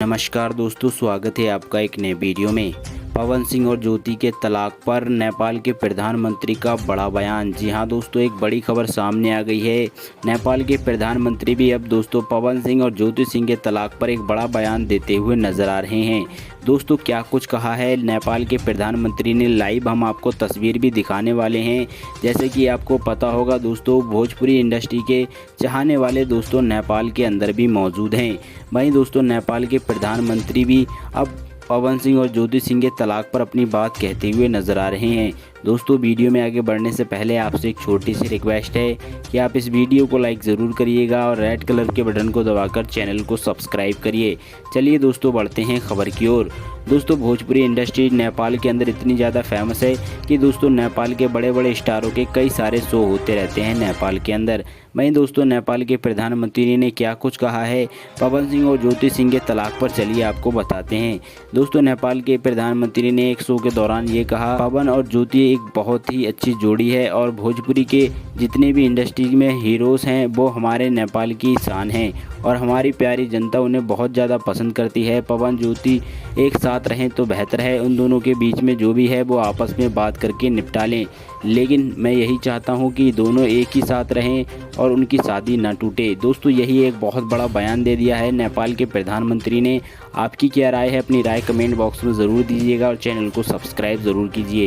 नमस्कार दोस्तों, स्वागत है आपका एक नए वीडियो में। पवन सिंह और ज्योति के तलाक पर नेपाल के प्रधानमंत्री का बड़ा बयान। जी हां दोस्तों, एक बड़ी खबर सामने आ गई है। नेपाल के प्रधानमंत्री भी अब दोस्तों पवन सिंह और ज्योति सिंह के तलाक पर एक बड़ा बयान देते हुए नजर आ रहे हैं। दोस्तों क्या कुछ कहा है नेपाल के प्रधानमंत्री ने, लाइव हम आपको तस्वीर भी दिखाने वाले हैं। जैसे कि आपको पता होगा दोस्तों, भोजपुरी इंडस्ट्री के चाहने वाले दोस्तों नेपाल के अंदर भी मौजूद हैं। वहीं दोस्तों नेपाल के प्रधानमंत्री भी अब पवन सिंह और ज्योति सिंह के तलाक पर अपनी बात कहते हुए नजर आ रहे हैं। दोस्तों वीडियो में आगे बढ़ने से पहले आपसे एक छोटी सी रिक्वेस्ट है कि आप इस वीडियो को लाइक ज़रूर करिएगा और रेड कलर के बटन को दबाकर चैनल को सब्सक्राइब करिए। चलिए दोस्तों बढ़ते हैं खबर की ओर। दोस्तों भोजपुरी इंडस्ट्री नेपाल के अंदर इतनी ज़्यादा फेमस है कि दोस्तों नेपाल के बड़े बड़े स्टारों के कई सारे शो होते रहते हैं नेपाल के अंदर। वहीं दोस्तों नेपाल के प्रधानमंत्री ने क्या कुछ कहा है पवन सिंह और ज्योति सिंह के तलाक पर, चलिए आपको बताते हैं। दोस्तों नेपाल के प्रधानमंत्री ने एक शो के दौरान ये कहा, पवन और ज्योति एक बहुत ही अच्छी जोड़ी है और भोजपुरी के जितने भी इंडस्ट्री में हीरोज़ हैं वो हमारे नेपाल की शान हैं और हमारी प्यारी जनता उन्हें बहुत ज़्यादा पसंद करती है। पवन ज्योति एक साथ रहें तो बेहतर है, उन दोनों के बीच में जो भी है वो आपस में बात करके निपटा लें, लेकिन मैं यही चाहता हूं कि दोनों एक ही साथ रहें और उनकी शादी ना टूटे। दोस्तों यही एक बहुत बड़ा बयान दे दिया है नेपाल के प्रधानमंत्री ने। आपकी क्या राय है? अपनी राय कमेंट बॉक्स में ज़रूर दीजिएगा और चैनल को सब्सक्राइब ज़रूर कीजिए।